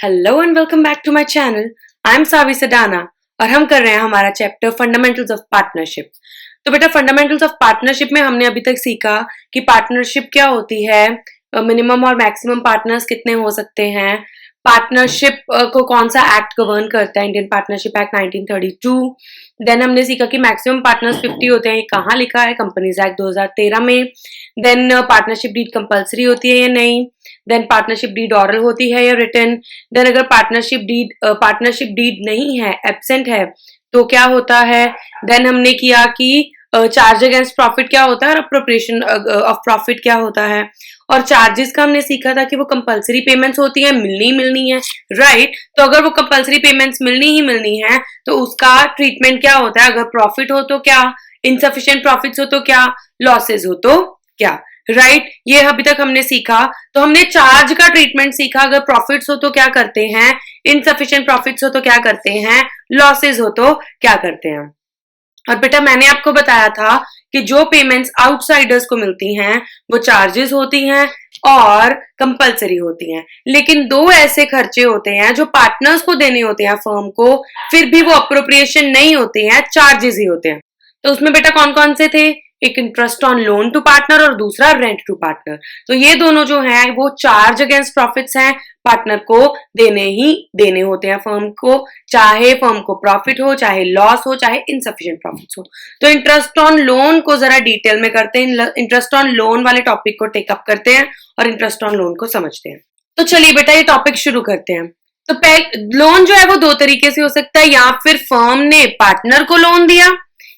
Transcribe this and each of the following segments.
Hello and welcome back to my channel. I am Savi Sadana और हम कर रहे हैं हमारा चैप्टर फंडामेंटल्स ऑफ पार्टनरशिप। तो बेटा फंडामेंटल्स ऑफ पार्टनरशिप में हमने अभी तक सीखा कि पार्टनरशिप क्या होती है, मिनिमम और मैक्सिमम पार्टनर्स कितने हो सकते हैं, पार्टनरशिप को कौन सा एक्ट गवर्न करता है, इंडियन पार्टनरशिप एक्ट 1932। देन हमने सीखा कि मैक्सिमम पार्टनर्स 50 होते हैं, ये कहाँ लिखा है, कंपनीज एक्ट 2013 में। देन पार्टनरशिप डीड कंपलसरी होती है या नहीं, देन पार्टनरशिप डीड ऑरल होती है या रिटन। देन अगर पार्टनरशिप डीड नहीं है, एब्सेंट है, तो क्या होता है। देन हमने किया कि चार्ज अगेंस्ट प्रॉफिट क्या होता है और अप्रोप्रिएशन ऑफ प्रॉफिट क्या होता है। और चार्जेस का हमने सीखा था कि वो कंपलसरी पेमेंट्स होती है, मिलनी है, राइट। तो अगर वो कंपलसरी पेमेंट्स मिलनी है तो उसका ट्रीटमेंट क्या होता है, अगर प्रॉफिट हो तो क्या, इनसफिशिएंट प्रॉफिट्स हो तो क्या, लॉसेज हो तो क्या, राइट। ये अभी तक हमने सीखा। तो हमने चार्ज का ट्रीटमेंट सीखा, अगर प्रॉफिट्स हो तो क्या करते हैं, इनसफिशिएंट प्रॉफिट्स हो तो क्या करते हैं, लॉसेज हो तो क्या करते हैं। और बेटा मैंने आपको बताया था कि जो पेमेंट्स आउटसाइडर्स को मिलती हैं वो चार्जेस होती हैं और कंपलसरी होती हैं, लेकिन दो ऐसे खर्चे होते हैं जो पार्टनर्स को देने होते हैं फर्म को, फिर भी वो अप्रोप्रिएशन नहीं होते हैं, चार्जेस ही होते हैं। तो उसमें बेटा कौन कौन से थे, एक interest on loan to partner और दूसरा रेंट टू पार्टनर। तो ये दोनों जो हैं वो चार्ज अगेंस्ट प्रॉफिट्स हैं, पार्टनर को देने होते हैं फर्म को, चाहे फर्म को प्रॉफिट हो, चाहे लॉस हो, चाहे इनसफिशिएंट प्रॉफिट्स हो। तो इंटरेस्ट ऑन लोन को जरा डिटेल में करते हैं, इंटरेस्ट ऑन लोन वाले टॉपिक को टेकअप करते हैं और इंटरेस्ट ऑन लोन को समझते हैं। तो चलिए बेटा ये टॉपिक शुरू करते हैं। तो लोन जो है वो दो तरीके से हो सकता है, या फिर फर्म ने पार्टनर को लोन दिया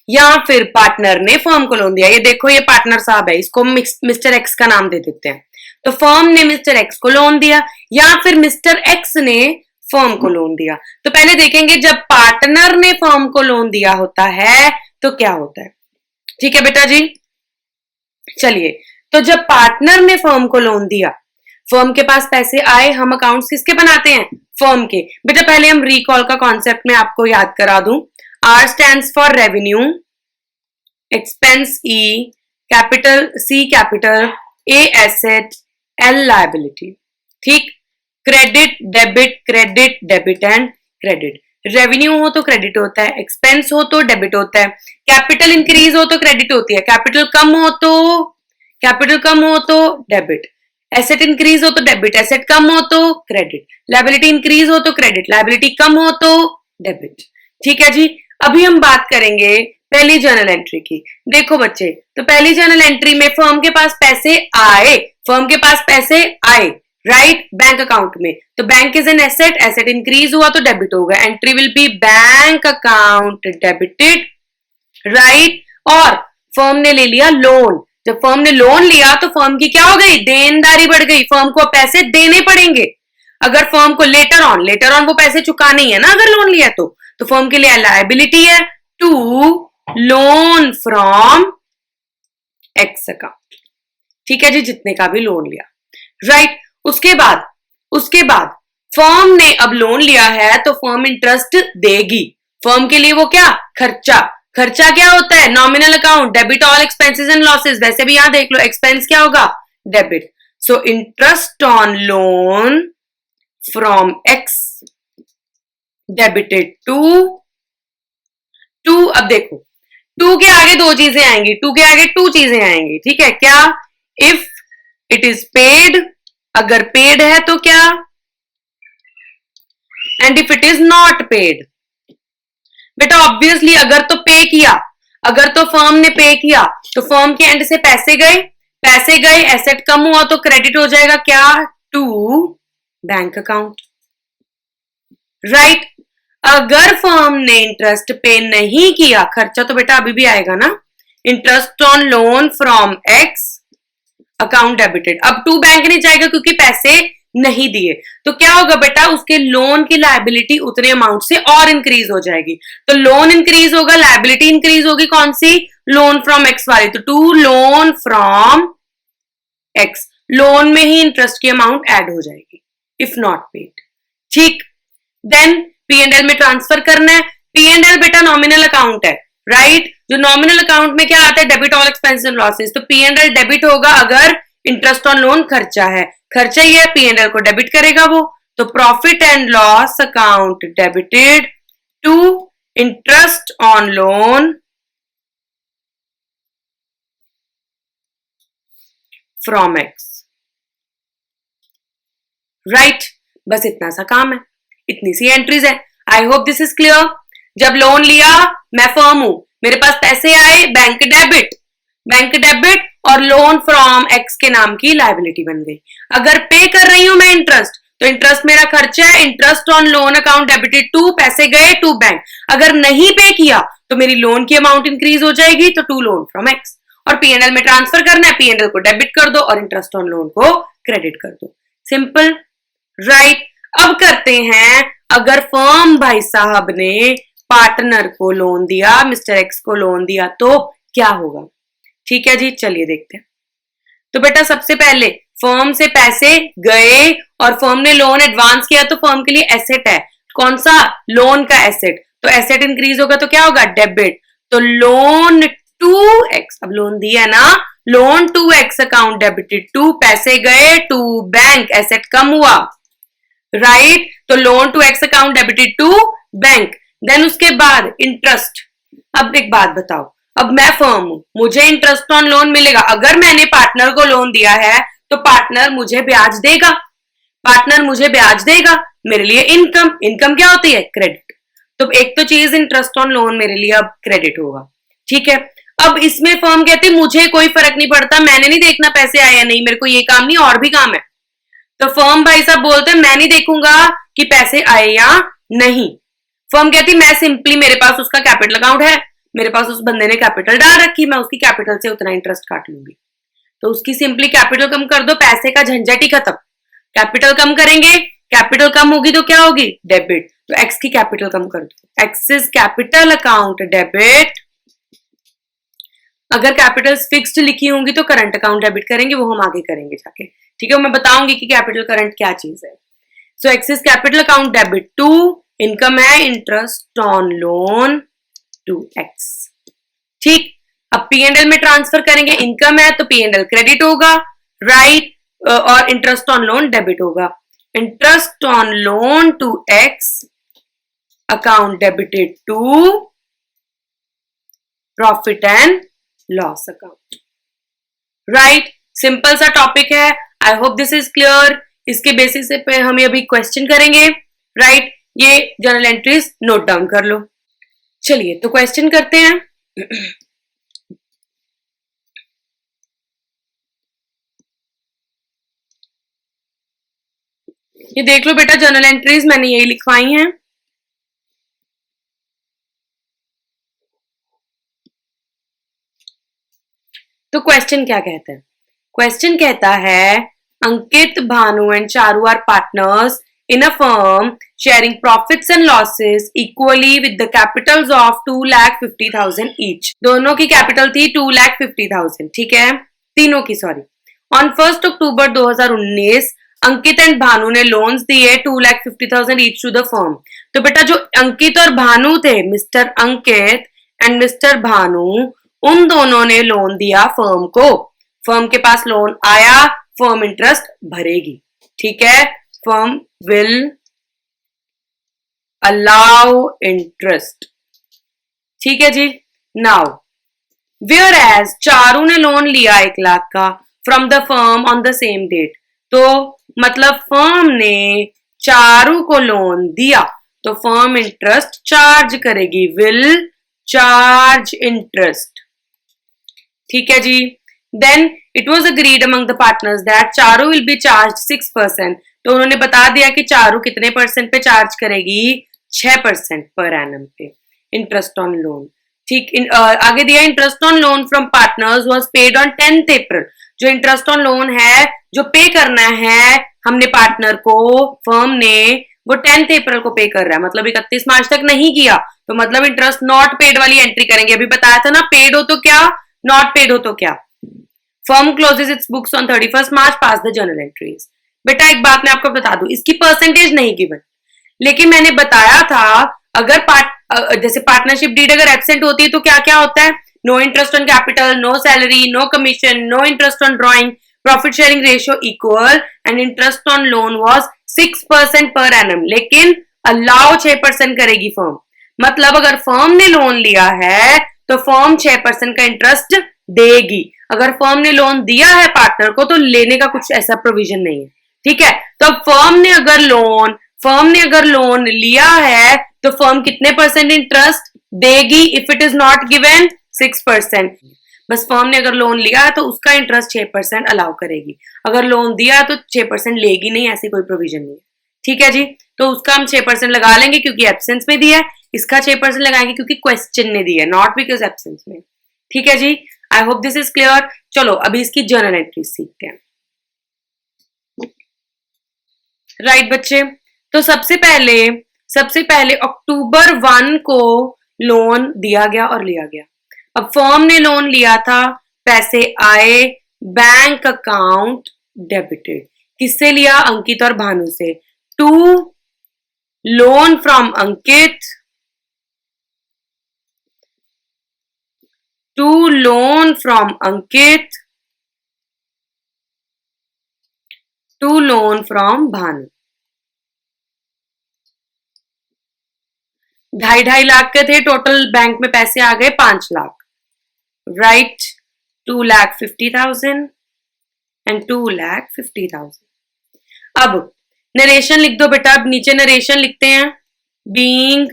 या फिर पार्टनर ने फर्म को लोन दिया। ये देखो ये पार्टनर साहब है, इसको मिस्टर एक्स का नाम दे देते हैं। तो फर्म ने मिस्टर एक्स को लोन दिया या फिर मिस्टर एक्स ने फर्म को लोन दिया। तो पहले देखेंगे जब पार्टनर ने फर्म को लोन दिया होता है तो क्या होता है। ठीक है बेटा जी, चलिए। तो जब पार्टनर ने फर्म को लोन दिया, फर्म के पास पैसे आए, हम अकाउंट्स किसके बनाते हैं, फर्म के। बेटा पहले हम रिकॉल का कॉन्सेप्ट में आपको याद करा दूं। R stands for revenue, expense E, capital C capital, A asset, L liability। ठीक, credit debit and credit. Revenue हो तो क्रेडिट होता है, एक्सपेंस हो तो डेबिट होता है, कैपिटल इंक्रीज हो तो क्रेडिट होती है, कैपिटल कम हो तो डेबिट, एसेट इंक्रीज हो तो डेबिट, एसेट कम हो तो क्रेडिट, लायबिलिटी इंक्रीज हो तो क्रेडिट, लायबिलिटी कम हो तो डेबिट। ठीक है जी। अभी हम बात करेंगे पहली जर्नल एंट्री की। देखो बच्चे, तो पहली जर्नल एंट्री में फर्म के पास पैसे आए, राइट, बैंक अकाउंट में। तो bank is an asset, asset increase हुआ तो डेबिट होगा, entry will be bank account debited, right. और फर्म ने ले लिया लोन। जब फर्म ने लोन लिया तो फर्म की क्या हो गई, देनदारी बढ़ गई, फर्म को पैसे देने पड़ेंगे। अगर फर्म को लेटर ऑन वो पैसे चुकाने ही है ना, अगर लोन लिया तो फर्म के लिए लायबिलिटी है to loan from X account. ठीक है जी, जितने का भी लोन लिया, राइट। उसके बाद फर्म ने अब लोन लिया है तो फर्म इंटरेस्ट देगी। फर्म के लिए वो क्या, खर्चा क्या होता है, nominal account, debit all expenses and losses. वैसे भी यहां देख लो, एक्सपेंस क्या होगा, debit. So interest on loan from X debited to. अब देखो, टू के आगे दो चीजें आएंगी, ठीक है क्या, इफ इट इज पेड, अगर पेड है तो क्या, and if it is not paid. बेटा ऑब्वियसली अगर तो पे किया, अगर तो फर्म ने पे किया तो फर्म के एंड से पैसे गए, एसेट कम हुआ तो क्रेडिट हो जाएगा क्या, टू बैंक अकाउंट, राइट। अगर फर्म ने इंटरेस्ट पे नहीं किया, खर्चा तो बेटा अभी भी आएगा ना, interest on loan from X account debited. अब टू बैंक नहीं जाएगा क्योंकि पैसे नहीं दिए, तो क्या होगा बेटा, उसके लोन की लायबिलिटी उतने अमाउंट से और इंक्रीज हो जाएगी। तो लोन इंक्रीज होगा, लायबिलिटी इंक्रीज होगी, कौन सी, लोन फ्रॉम एक्स वाली। तो to loan from X, loan में ही इंटरेस्ट की अमाउंट ऐड हो जाएगी इफ नॉट पेड। ठीक, देन P&L में ट्रांसफर करना है। P&L बेटा नॉमिनल अकाउंट है, राइट। जो नॉमिनल अकाउंट में क्या आता है, debit all expenses and losses. तो P&L डेबिट होगा अगर इंटरेस्ट ऑन लोन खर्चा है, खर्चा ही है, P&L को डेबिट करेगा वो। तो profit and loss account debited to interest on loan from X. Right, बस इतना सा काम है, इतनी सी एंट्रीज है। I hope this is clear. जब लोन लिया, मैं फर्म हूं, मेरे पास पैसे आए, बैंक डेबिट और लोन फ्रॉम एक्स के नाम की लायबिलिटी बन गई। अगर पे कर रही हूं मैं इंटरेस्ट, तो इंटरेस्ट मेरा खर्चा है, interest on loan account debited to, पैसे गए टू बैंक। अगर नहीं पे किया तो मेरी लोन की अमाउंट इंक्रीज हो जाएगी, तो टू लोन फ्रॉम एक्स। और पीएनएल में ट्रांसफर करना है, पीएनएल को डेबिट कर दो और इंटरेस्ट ऑन लोन को क्रेडिट कर दो। Simple, right. अब करते हैं, अगर फर्म भाई साहब ने पार्टनर को लोन दिया, मिस्टर एक्स को लोन दिया, तो क्या होगा? ठीक है जी, चलिए देखते हैं। तो बेटा सबसे पहले फर्म से पैसे गए और फर्म ने लोन एडवांस किया, तो फर्म के लिए एसेट है। कौन सा? लोन का एसेट। तो एसेट इंक्रीज होगा तो क्या होगा? डेबिट। तो लोन टू एक्स, अब लोन दिया है ना, loan to X account debited to, पैसे गए टू बैंक, एसेट कम हुआ, राइट। तो loan to X account debited to bank. Then उसके बाद इंटरेस्ट। अब एक बात बताओ, अब मैं फर्म हूं, मुझे इंटरेस्ट ऑन लोन मिलेगा। अगर मैंने पार्टनर को लोन दिया है तो पार्टनर मुझे ब्याज देगा, मेरे लिए इनकम। इनकम क्या होती है? क्रेडिट। तो एक तो चीज इंटरेस्ट ऑन लोन मेरे लिए अब क्रेडिट होगा, ठीक है। अब इसमें फर्म कहती है मुझे कोई फर्क नहीं पड़ता, मैंने नहीं देखना पैसे आए या नहीं, मेरे को ये काम नहीं और भी काम है। तो फर्म भाई साहब बोलते हैं मैं नहीं देखूंगा कि पैसे आए या नहीं। फर्म कहती मैं सिंपली, मेरे पास उसका कैपिटल अकाउंट है, मेरे पास उस बंदे ने कैपिटल डाल रखी, मैं उसकी कैपिटल से उतना इंटरेस्ट काट लूंगी। तो उसकी सिंपली कैपिटल कम कर दो, पैसे का झंझट ही खत्म। कैपिटल कम करेंगे, कैपिटल कम होगी तो क्या होगी? डेबिट। तो एक्स की कैपिटल कम कर दो, एक्सिस कैपिटल अकाउंट डेबिट। अगर कैपिटल्स फिक्स्ड लिखी होंगी तो करंट अकाउंट डेबिट करेंगे, वो हम आगे करेंगे जाके, ठीक है। मैं बताऊंगी कि कैपिटल करंट क्या चीज है। So X's capital account debit to, income है interest on loan to X, ठीक। अब पीएनएल में ट्रांसफर करेंगे, इनकम है तो पीएनएल क्रेडिट होगा, राइट, और इंटरेस्ट ऑन लोन डेबिट होगा। Interest on loan to X account debited to profit and loss account, right. Simple सा टॉपिक है, I hope this is clear. इसके बेसिस पे हम अभी क्वेश्चन करेंगे, राइट। ये जर्नल एंट्रीज नोट डाउन कर लो। चलिए तो क्वेश्चन करते हैं। ये देख लो बेटा, जर्नल एंट्रीज मैंने यही लिखवाई हैं। तो क्वेश्चन क्या कहता है? क्वेश्चन कहता है Ankit, Bhanu and Charu are partners in a firm sharing profits and losses equally with the capitals of 2,50,000 each। दोनों की कैपिटल थी 2,50,000, ठीक है, तीनों की, sorry. On 1 October 2019 Ankit and Bhanu ने लोन्स दिए 2,50,000 each to the firm। तो बेटा जो अंकित और भानु थे, mister Ankit and mister Bhanu, उन दोनों ने लोन दिया फर्म को। फर्म के पास लोन आया, फर्म इंटरेस्ट भरेगी, ठीक है। firm will allow interest, ठीक है जी। now whereas चारू ने लोन लिया 1 लाख का from the firm on the same date, तो मतलब फर्म ने चारू को लोन दिया तो फर्म इंटरेस्ट चार्ज करेगी, will charge interest, ठीक है जी। then it was agreed among the partners that Charu will be charged 6%। तो उन्होंने बता दिया कि चारू कितने परसेंट पे चार्ज करेगी? 6% पर एनम पे इंटरेस्ट ऑन लोन, ठीक। आगे दिया interest on loan from partners was paid on 10th अप्रैल। जो इंटरेस्ट ऑन लोन है जो पे करना है हमने पार्टनर को, फर्म ने, वो 10th अप्रैल को पे कर रहा है, मतलब 31 मार्च तक नहीं किया, तो मतलब इंटरेस्ट नॉट पेड वाली एंट्री करेंगे। अभी बताया था ना, पेड हो तो क्या, नॉट पेड हो तो क्या। Firm closes its books on 31 March, pass the journal entries. बेटा एक बात मैं आपको बता दूं, इसकी परसेंटेज नहीं गिवन, लेकिन मैंने बताया था अगर जैसे पार्टनरशिप डीड अगर एब्सेंट होती है तो क्या क्या होता है? No interest on capital, no salary, no commission, no interest on drawing, profit sharing ratio equal and interest on loan was 6% per annum, लेकिन अलाउ 6% करेगी फर्म। मतलब अगर फर्म ने लोन लिया है तो फर्म 6% का इंटरेस्ट देगी। अगर फर्म ने लोन दिया है पार्टनर को तो लेने का कुछ ऐसा प्रोविजन नहीं है, ठीक है। तो फर्म ने अगर लोन लिया है तो फर्म कितने परसेंट इंटरेस्ट देगी? If it is not given 6%। बस फर्म ने अगर लोन लिया है तो उसका इंटरेस्ट 6% अलाउ करेगी। अगर लोन दिया तो 6% लेगी नहीं, ऐसी कोई प्रोविजन नहीं है, ठीक है जी। तो उसका हम 6% लगा लेंगे क्योंकि एब्सेंस में दिया है, इसका 6% लगाएंगे क्योंकि क्वेश्चन ने दिया है, नॉट बिकॉज एब्सेंस में, ठीक है जी। I hope this is clear. चलो अभी इसकी जर्नल एंट्री सीखते हैं। राइट बच्चे, तो सबसे पहले अक्टूबर 1 को लोन दिया गया और लिया गया। अब फर्म ने लोन लिया था, पैसे आए, बैंक अकाउंट डेबिटेड। किससे लिया? अंकित और भानु से। To loan from Ankit, to loan from Ankit, to loan from Bhanu. 2.5 lakh के थे टोटल, बैंक में पैसे आ गए 5 लाख। Right, 2,50,000 and 2,50,000। अब नरेशन लिख दो बेटा। अब नीचे नरेशन लिखते हैं, being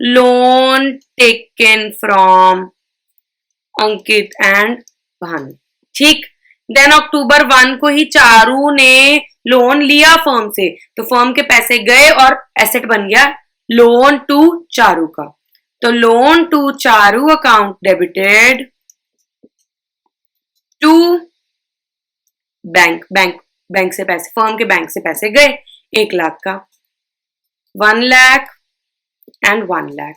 loan taken from Ankit and Bhanu, ठीक। देन अक्टूबर 1 को ही चारू ने लोन लिया फर्म से, तो फर्म के पैसे गए और एसेट बन गया लोन टू चारू का। तो loan to Charu account debited to bank से पैसे, फर्म के बैंक से पैसे गए 1 लाख का, 1 लाख एंड 1 लाख,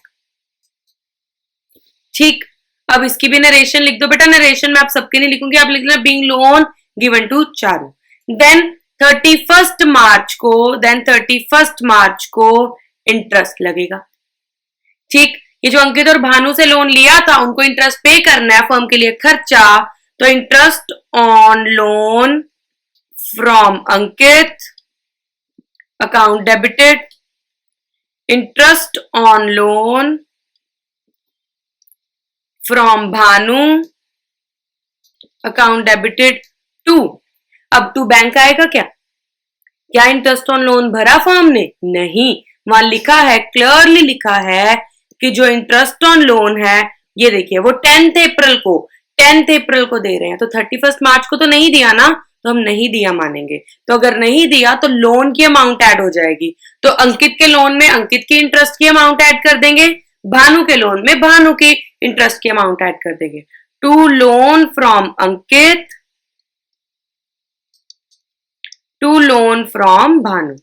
ठीक। अब इसकी भी नरेशन लिख दो बेटा। नरेशन में आप सबके नहीं लिखूंगी, आप लिख लेना being loan given to Charu. Then 31 मार्च को इंटरेस्ट लगेगा, ठीक। ये जो अंकित और भानु से लोन लिया था उनको इंटरेस्ट पे करना है, फर्म के लिए खर्चा। तो interest on loan from Ankit account debited, interest on loan from Bhanu account debited to. अब टू बैंक आएगा क्या इंटरेस्ट ऑन लोन भरा फर्म ने? नहीं, वहां लिखा है, क्लियरली लिखा है कि जो इंटरेस्ट ऑन लोन है, ये देखिए वो 10th अप्रैल को दे रहे हैं। तो 31 मार्च को तो नहीं दिया ना, तो हम नहीं दिया मानेंगे। तो अगर नहीं दिया तो लोन की अमाउंट ऐड हो जाएगी। तो अंकित के लोन में अंकित की इंटरेस्ट की अमाउंट ऐड कर देंगे, भानु के लोन में भानु की इंटरेस्ट की अमाउंट ऐड कर देंगे। To loan from Ankit to loan from Bhanu.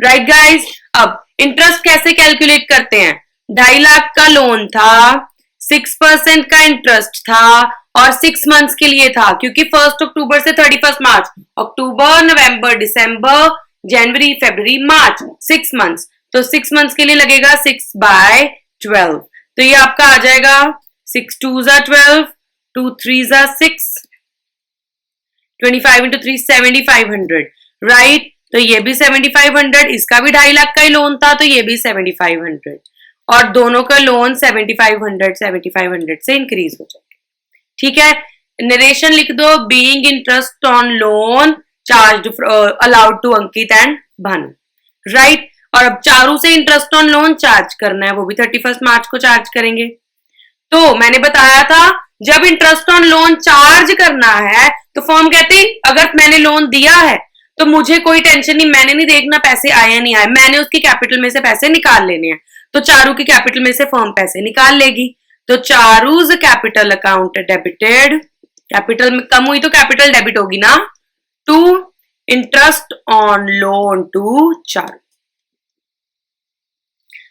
Right guys, अब इंटरेस्ट कैसे कैलकुलेट करते हैं? 2.5 लाख का लोन था, 6% का इंटरेस्ट था और 6 मंथ्स के लिए था, क्योंकि 1 अक्टूबर से 31 मार्च, अक्टूबर, नवंबर, दिसंबर, जनवरी, फरवरी, मार्च, 6 मंथ्स। तो 6 मंथ्स के लिए लगेगा 6/12। तो ये आपका आ जाएगा 6 2 ज़ा 12, 2 3 ज़ा 6, 25 into 3 7,500। राइट, तो ये भी 7,500, इसका भी 2.5 लाख का ही लोन था, तो ये भी 7,500, और दोनों का लोन 7,500 से इंक्रीज हो जाएगा, ठीक है। नरेशन लिख दो, being interest on loan charge allowed to Ankit and Bhanu. Right, और अब चारू से इंटरेस्ट ऑन लोन चार्ज करना है, वो भी 31 मार्च को चार्ज करेंगे। तो मैंने बताया था जब इंटरेस्ट ऑन लोन चार्ज करना है तो फर्म कहती अगर मैंने लोन दिया है तो मुझे कोई टेंशन नहीं, मैंने नहीं देखना पैसे आए या नहीं आए, मैंने उसकी कैपिटल में से पैसे निकाल लेने हैं। तो चारू की कैपिटल में से फर्म पैसे निकाल लेगी। तो Charu's capital account debited, capital में कम हुई तो कैपिटल डेबिट होगी ना, to interest on loan to Charu.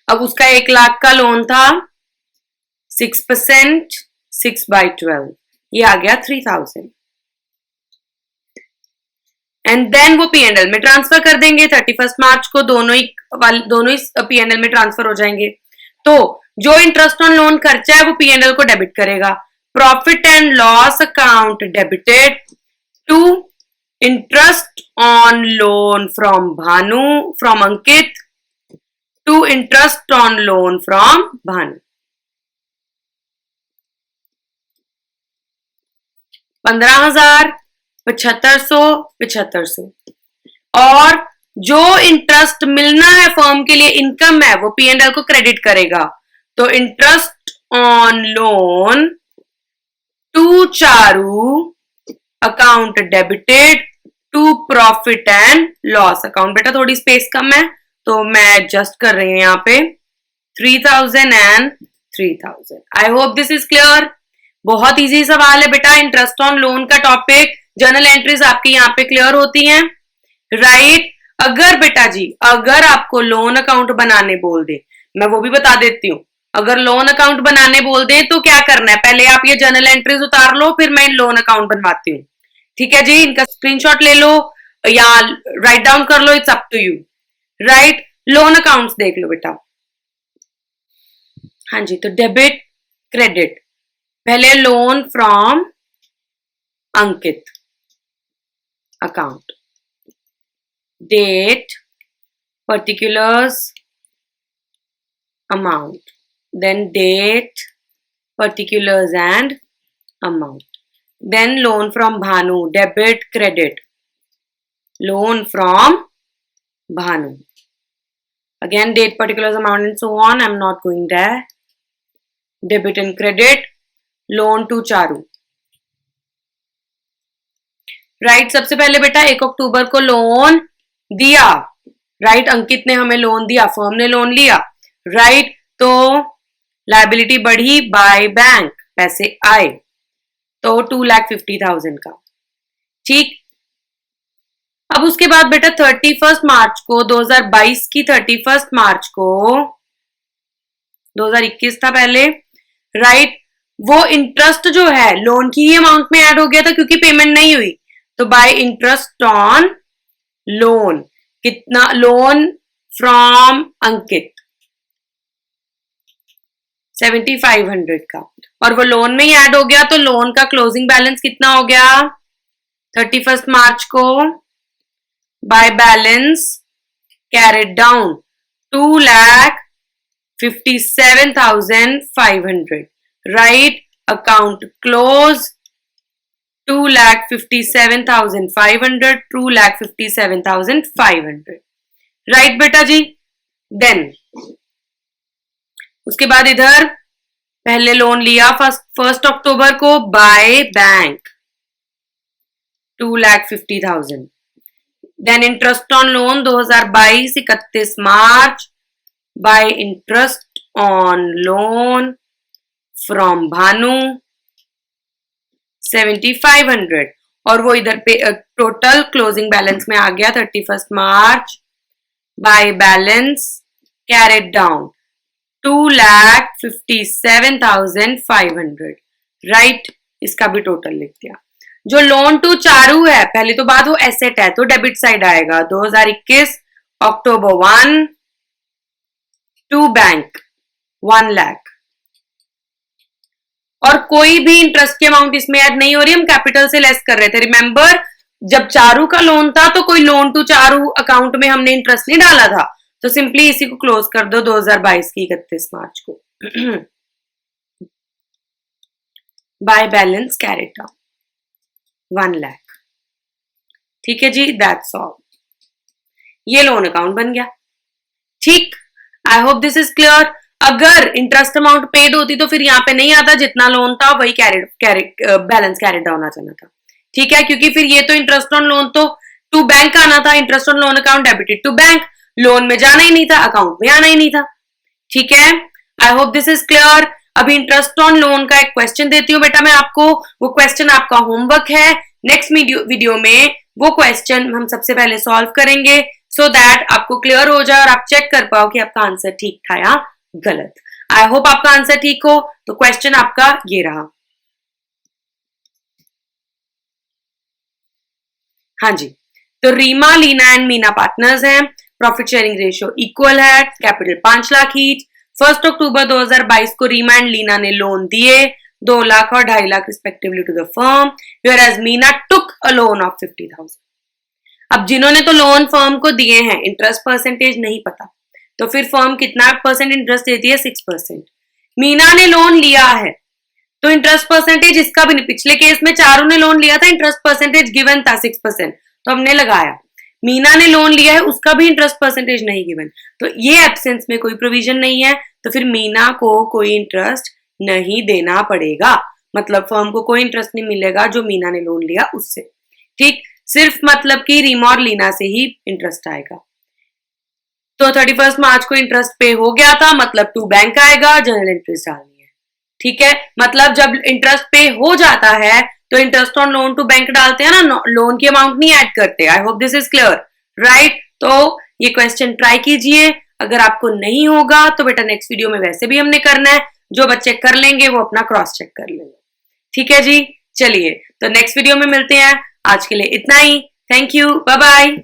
अब उसका 1 लाख का लोन था, 6%, 6/12, ये आ गया 3,000। एंड देन वो P&L में ट्रांसफर कर देंगे 31 मार्च को, दोनों ही P&L में ट्रांसफर हो जाएंगे। तो जो इंटरेस्ट ऑन लोन खर्चा है वो P&L को डेबिट करेगा। Profit and loss account debited to interest on loan from Ankit to interest on loan from Bhanu. 15,000, 7,500 और जो इंटरेस्ट मिलना है फर्म के लिए इनकम है वो P&L को क्रेडिट करेगा. तो interest on loan to Charu account debited to profit and loss account. बेटा थोड़ी स्पेस कम है तो मैं एडजस्ट कर रही हूं यहाँ पे 3,000 and 3,000. I hope this is clear. बहुत इजी सवाल है बेटा. इंटरेस्ट ऑन लोन का टॉपिक, जर्नल एंट्रीज आपकी यहाँ पे क्लियर होती हैं, राइट. अगर बेटा जी अगर आपको लोन अकाउंट बनाने बोल दे, मैं वो भी बता देती हूँ. अगर लोन अकाउंट बनाने बोल दे तो क्या करना है, पहले आप ये जर्नल एंट्रीज उतार लो, फिर मैं लोन अकाउंट बनवाती हूँ. ठीक है जी. इनका स्क्रीनशॉट ले लो या राइट डाउन कर लो, it's up to you, right. Loan accounts देख लो बेटा. हाँ जी. तो डेबिट क्रेडिट, पहले loan from Ankit account, date, particulars, amount, then date, particulars and amount. Then loan from Bhanu, debit, credit, loan from Bhanu. Again date, particulars, amount and so on. I'm not going there. Debit and credit, loan to Charu. Right. सबसे पहले बेटा 1 October को loan दिया, right. अंकित ने हमें loan दिया, firm ने loan लिया, राइट. तो लायबिलिटी बढ़ी बाय बैंक, पैसे आए, तो 2,50,000 का. ठीक. अब उसके बाद बेटा 31 मार्च को 2022 की 31 मार्च को 2021 था पहले, राइट. वो इंटरेस्ट जो है लोन की ही अमाउंट में ऐड हो गया था क्योंकि पेमेंट नहीं हुई. तो बाय इंटरेस्ट ऑन लोन, कितना, लोन फ्रॉम अंकित 7,500 का, और वो लोन में ही ऐड हो गया. तो लोन का क्लोजिंग बैलेंस कितना हो गया 31 मार्च को, by balance carried down 2,57,500, right. Account close 2,57,500, 2,57,500, right बेटा जी. देन उसके बाद इधर पहले लोन लिया 1 अक्टूबर को by bank 2,50,000. Then interest on loan 2022 31 March by interest on loan from Bhanu 7,500, और वो इधर पे टोटल क्लोजिंग बैलेंस में आ गया 31 March by balance carried down 2,57,500, right. इसका भी टोटल लिख दिया. जो लोन टू चारू है, पहले तो बात वो एसेट है तो डेबिट साइड आएगा. 2021 अक्टूबर 1 टू बैंक 1 लाख, और कोई भी इंटरेस्ट की अमाउंट इसमें ऐड नहीं हो रही, हम कैपिटल से लेस कर रहे थे. रिमेंबर जब चारू का लोन था तो कोई लोन टू चारू अकाउंट में हमने इंटरेस्ट नहीं डाला था, तो सिंपली इसी को क्लोज कर दो 2022 की 31 मार्च को by balance carried down 1 lakh. ठीक है जी. That's all. ये लोन अकाउंट बन गया. ठीक. I hope this is clear. अगर इंटरेस्ट अमाउंट पेड होती तो फिर यहाँ पे नहीं आता, जितना लोन था वही बैलेंस कैरिड डाउन आ जाना था. ठीक है. क्योंकि फिर ये तो इंटरेस्ट ऑन लोन तो टू बैंक आना था, interest on loan account debited to bank, loan में जाना ही नहीं था, अकाउंट में आना ही नहीं था. ठीक है. I hope this is clear. अभी इंटरेस्ट ऑन लोन का एक क्वेश्चन देती हूँ बेटा मैं आपको. वो क्वेश्चन आपका होमवर्क है. नेक्स्ट वीडियो में वो क्वेश्चन हम सबसे पहले सॉल्व करेंगे, सो दैट आपको क्लियर हो जाए और आप चेक कर पाओ कि आपका आंसर ठीक था या गलत. आई होप आपका आंसर ठीक हो. तो क्वेश्चन आपका ये रहा. हाँ जी. तो रीमा, लीना एंड मीना पार्टनर्स हैं. प्रॉफिट शेयरिंग रेशियो इक्वल है. Capital 5 lakh each. 1 अक्टूबर 2022 को रीमा एंड लीना ने लोन दिए 2 लाख और 2.5 lakh respectively to the firm, whereas Meena took a loan of 50,000. अब जिन्होंने तो लोन फर्म को दिए हैं, इंटरेस्ट परसेंटेज नहीं पता, तो फिर फर्म कितना परसेंट इंटरेस्ट देती है? 6%। मीना ने लोन लिया है तो इंटरेस्ट परसेंटेज इसका भी नहीं, पिछले केस में चारों ने लोन लिया था, इंटरेस्ट परसेंटेज गिवन था 6%, तो हमने लगाया। मीना ने लोन लिया है, उसका भी इंटरेस्ट परसेंटेज नहीं गिवन, तो ये एब्सेंस में कोई प्रोविजन नहीं है, तो फिर मीना को कोई इंटरेस्ट नहीं देना पड़ेगा, मतलब फर्म को कोई इंटरेस्ट नहीं मिलेगा जो मीना ने लोन लिया उससे। ठीक, सिर्फ मतलब कि रीमा और लीना से ही इंटरेस्ट आएगा। तो 31 मार्च को इंटरेस्ट पे हो गया था, मतलब टू बैंक आएगा, जनरल इंटरेस्ट डालनी है। ठीक है, मतलब जब इंटरेस्ट पे हो जाता है तो interest on loan to bank डालते हैं ना, लोन की अमाउंट नहीं ऐड करते। I hope this is clear, right? तो ये क्वेश्चन ट्राई कीजिए, अगर आपको नहीं होगा तो बेटा नेक्स्ट वीडियो में वैसे भी हमने करना है, जो बच्चे कर लेंगे वो अपना क्रॉस चेक कर लेंगे। ठीक है जी, चलिए तो नेक्स्ट वीडियो में मिलते हैं। आज के लिए इतना ही, थैंक यू, बाय बाय।